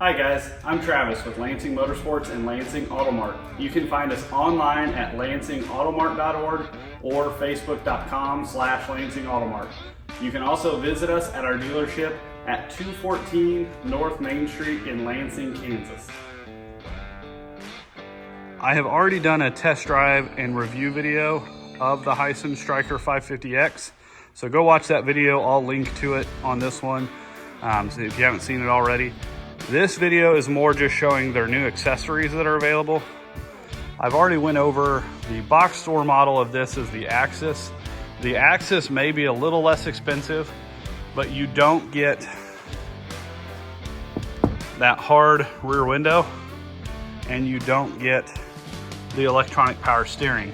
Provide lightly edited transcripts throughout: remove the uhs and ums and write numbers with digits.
Hi guys, I'm Travis with Lansing Motorsports and Lansing Automart. You can find us online at lansingautomart.org or facebook.com/lansingautomart. You can also visit us at our dealership at 214 North Main Street in Lansing, Kansas. I have already done a test drive and review video of the Hisun Stryker 550X. So go watch that video. I'll link to it on this one so if you haven't seen it already. This video is more just showing their new accessories that are available. I've already went over the box store model of this is the Axis. The Axis may be a little less expensive, but you don't get that hard rear window and you don't get the electronic power steering.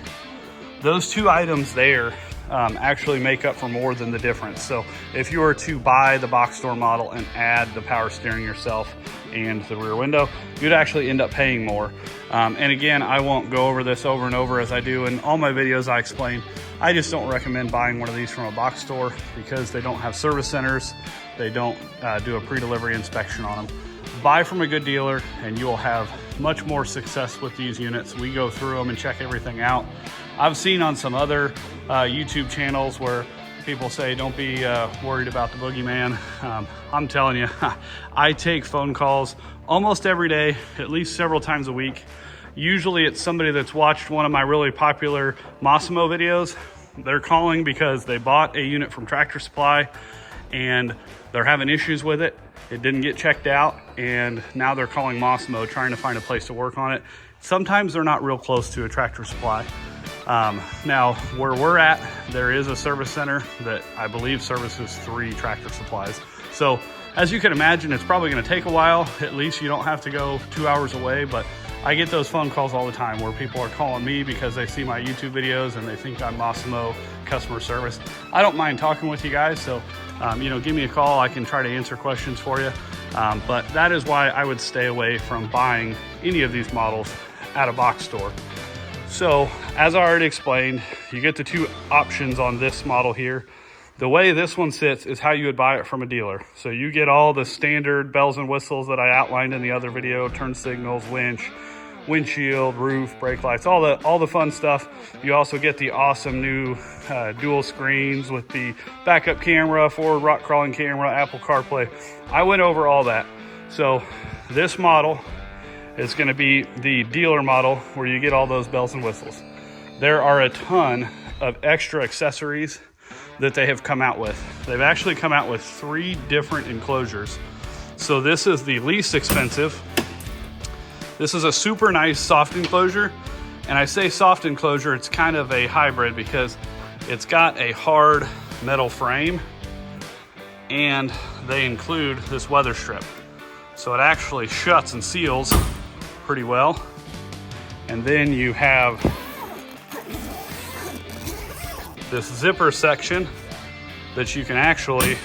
Those two items there actually make up for more than the difference. So if you were to buy the box store model and add the power steering yourself and the rear window, you'd actually end up paying more. And again, I won't go over this over and over as I do in all my videos. I explain, I just don't recommend buying one of these from a box store because they don't have service centers. They don't do a pre-delivery inspection on them. Buy from a good dealer and you will have much more success with these units. We go through them and check everything out. I've seen on some other YouTube channels where people say, don't be worried about the boogeyman. I'm telling you, I take phone calls almost every day, at least several times a week. Usually it's somebody that's watched one of my really popular Massimo videos. They're calling because they bought a unit from Tractor Supply and they're having issues with it. It didn't get checked out and now they're calling Massimo trying to find a place to work on it. Sometimes they're not real close to a Tractor Supply. Now where we're at, there is a service center that I believe services 3 Tractor Supplies. So as you can imagine, it's probably going to take a while. At least you don't have to go 2 hours away, but I get those phone calls all the time where people are calling me because they see my YouTube videos and they think I'm Massimo customer service. I don't mind talking with you guys. So, give me a call. I can try to answer questions for you. But that is why I would stay away from buying any of these models at a box store. So as I already explained, you get the 2 options on this model here. The way this one sits is how you would buy it from a dealer. So you get all the standard bells and whistles that I outlined in the other video, turn signals, winch, windshield, roof, brake lights, all the fun stuff. You also get the awesome new dual screens with the backup camera, forward rock crawling camera, Apple CarPlay. I went over all that. So this model is going to be the dealer model where you get all those bells and whistles. There are a ton of extra accessories that they have come out with. They've actually come out with 3 different enclosures. So this is the least expensive. This is a super nice soft enclosure. And I say soft enclosure, it's kind of a hybrid because it's got a hard metal frame and they include this weather strip. So it actually shuts and seals pretty well. And then you have this zipper section that you can actually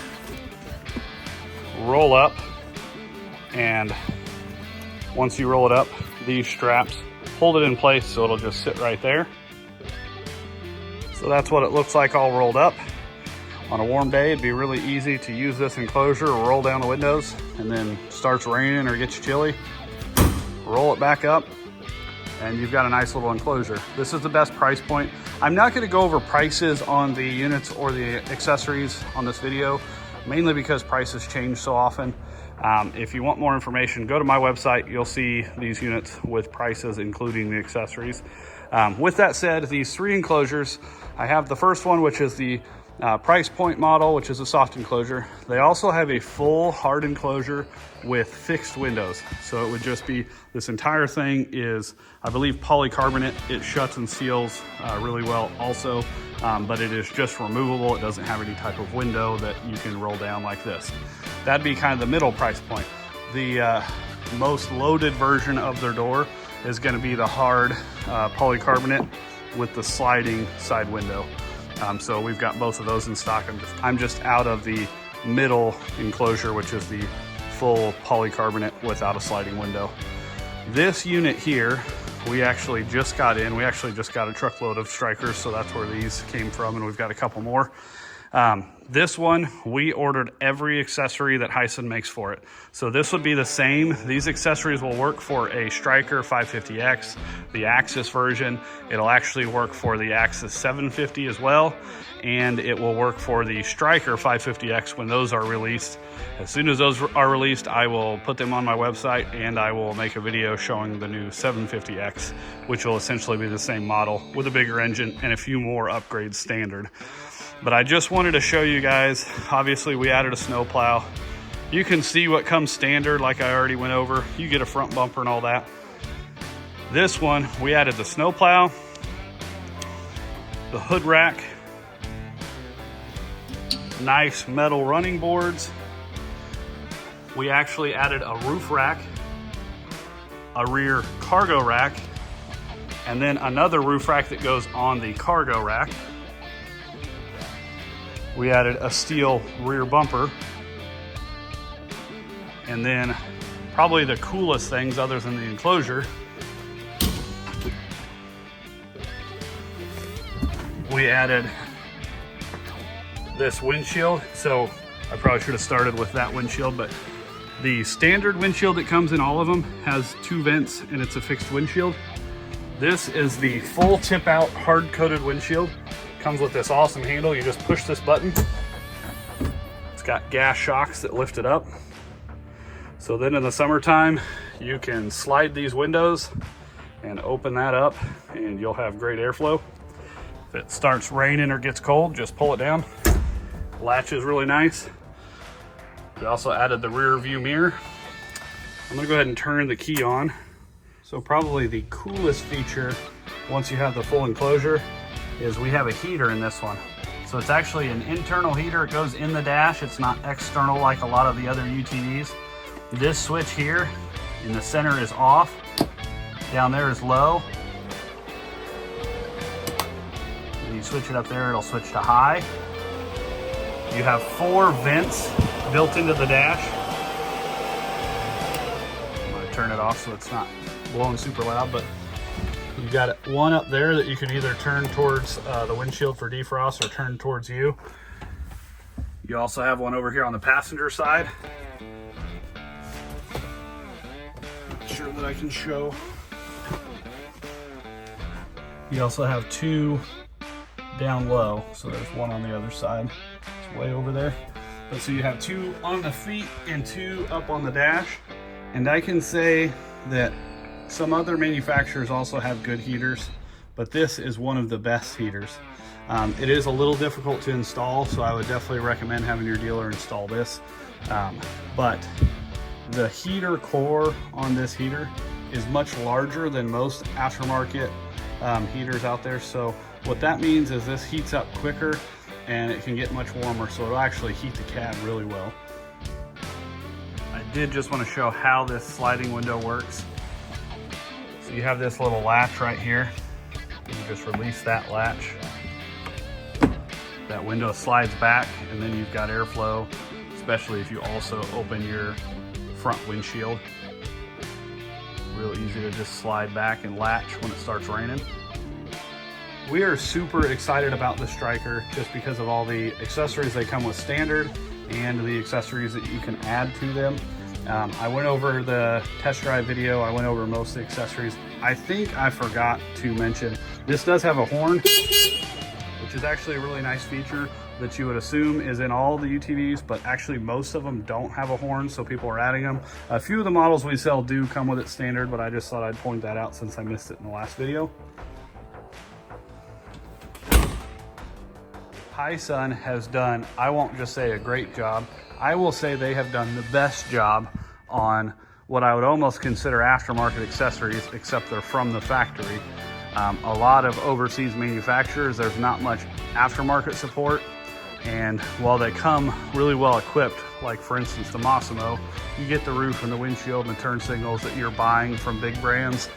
roll up, and once you roll it up, these straps hold it in place so it'll just sit right there. So that's what it looks like all rolled up. On a warm day, it'd be really easy to use this enclosure or roll down the windows, and then starts raining or gets you chilly, roll it back up, and you've got a nice little enclosure. This is the best price point. I'm not going to go over prices on the units or the accessories on this video, mainly because prices change so often. If you want more information, go to my website. You'll see these units with prices, including the accessories. With that said, these 3 enclosures, I have the first one, which is the price point model, which is a soft enclosure. They also have a full hard enclosure with fixed windows. So it would just be, this entire thing is, I believe, polycarbonate. It shuts and seals really well also, but it is just removable. It doesn't have any type of window that you can roll down like this. That'd be kind of the middle price point. The most loaded version of their door is going to be the hard polycarbonate with the sliding side window. So we've got both of those in stock. I'm just out of the middle enclosure, which is the full polycarbonate without a sliding window. This unit here, we actually just got in. We actually just got a truckload of Strykers, so that's where these came from, and we've got a couple more. This one, we ordered every accessory that Hisun makes for it. So this would be the same. These accessories will work for a Stryker 550X, the Axis version. It'll actually work for the Axis 750 as well. And it will work for the Stryker 550X when those are released. As soon as those are released, I will put them on my website and I will make a video showing the new 750X, which will essentially be the same model with a bigger engine and a few more upgrades standard. But I just wanted to show you guys, obviously we added a snowplow. You can see what comes standard like I already went over. You get a front bumper and all that. This one, we added the snowplow, the hood rack, nice metal running boards. We actually added a roof rack, a rear cargo rack, and then another roof rack that goes on the cargo rack. We added a steel rear bumper. And then probably the coolest things other than the enclosure, we added this windshield. So I probably should have started with that windshield, but the standard windshield that comes in all of them has 2 vents and it's a fixed windshield. This is the full tip out hard coated windshield. Comes with this awesome handle. You just push this button. It's got gas shocks that lift it up. So then in the summertime, you can slide these windows and open that up and you'll have great airflow. If it starts raining or gets cold, just pull it down. Latch is really nice. We also added the rear view mirror. I'm gonna go ahead and turn the key on. So probably the coolest feature, once you have the full enclosure, is we have a heater in this one. So it's actually an internal heater. It goes in the dash. It's not external like a lot of the other UTVs. This switch here in the center is off. Down there is low. When you switch it up there, it'll switch to high. You have 4 vents built into the dash. I'm gonna turn it off so it's not blowing super loud, but you got one up there that you can either turn towards the windshield for defrost or turn towards you. You also have one over here on the passenger side. Not sure that I can show. You also have 2 down low. So there's one on the other side. It's way over there. But so you have 2 on the feet and 2 up on the dash. And I can say that some other manufacturers also have good heaters, but this is one of the best heaters. It is a little difficult to install, so I would definitely recommend having your dealer install this. But the heater core on this heater is much larger than most aftermarket heaters out there. So what that means is this heats up quicker and it can get much warmer, so it'll actually heat the cab really well. I did just want to show how this sliding window works. So you have this little latch right here. You just release that latch. That window slides back and then you've got airflow, especially if you also open your front windshield. Real easy to just slide back and latch when it starts raining. We are super excited about the Stryker just because of all the accessories they come with standard and the accessories that you can add to them. I went over the test drive video. I went over most of the accessories. I think I forgot to mention, this does have a horn, which is actually a really nice feature that you would assume is in all the UTVs, but actually most of them don't have a horn, so people are adding them. A few of the models we sell do come with it standard, but I just thought I'd point that out since I missed it in the last video. Hisun has done, I won't just say a great job, I will say they have done the best job on what I would almost consider aftermarket accessories, except they're from the factory. A lot of overseas manufacturers, there's not much aftermarket support, and while they come really well equipped, like for instance the Massimo, you get the roof and the windshield and the turn signals that you're buying from big brands.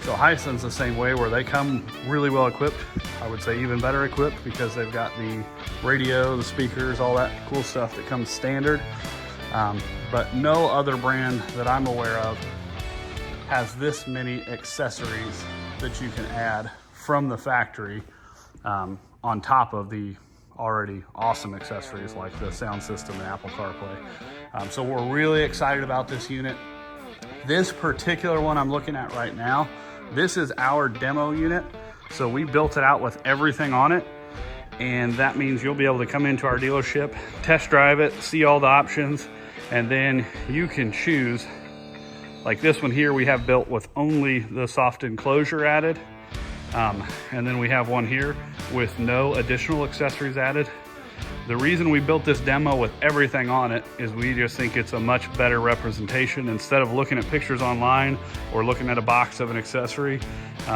So Hisun's the same way, where they come really well equipped. I would say even better equipped because they've got the radio, the speakers, all that cool stuff that comes standard. But no other brand that I'm aware of has this many accessories that you can add from the factory on top of the already awesome accessories like the sound system and Apple CarPlay. So we're really excited about this unit. This particular one I'm looking at right now, this is our demo unit. So we built it out with everything on it. And that means you'll be able to come into our dealership, test drive it, see all the options, and then you can choose. Like this one here we have built with only the soft enclosure added. And then we have one here with no additional accessories added. The reason we built this demo with everything on it is we just think it's a much better representation. Instead of looking at pictures online or looking at a box of an accessory,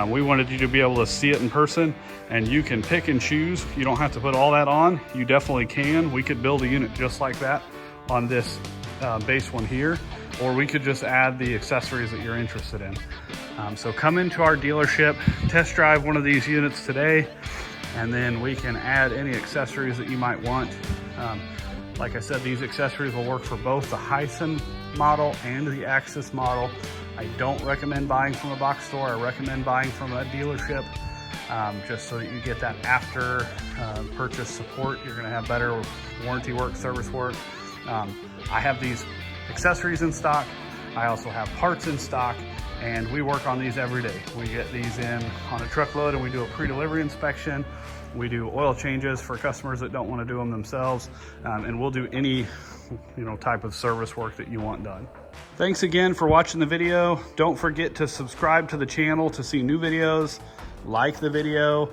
we wanted you to be able to see it in person, and you can pick and choose. You don't have to put all that on. You definitely can. We could build a unit just like that on this base one here, or we could just add the accessories that you're interested in. So come into our dealership, test drive one of these units today, and then we can add any accessories that you might want. Like I said, these accessories will work for both the Hisun model and the Axis model. I don't recommend buying from a box store. I recommend buying from a dealership, just so that you get that after purchase support. You're gonna have better warranty work, service work. I have these accessories in stock. I also have parts in stock, and we work on these every day. We get these in on a truckload and we do a pre-delivery inspection. We do oil changes for customers that don't want to do them themselves, and we'll do any type of service work that you want done. Thanks again for watching the video. Don't forget to subscribe to the channel to see new videos, like the video,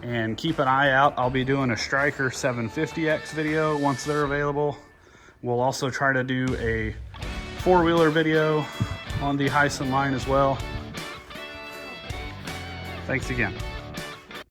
and keep an eye out. I'll be doing a Stryker 750X video once they're available. We'll also try to do a four-wheeler video on the Hisun line as well. Thanks again.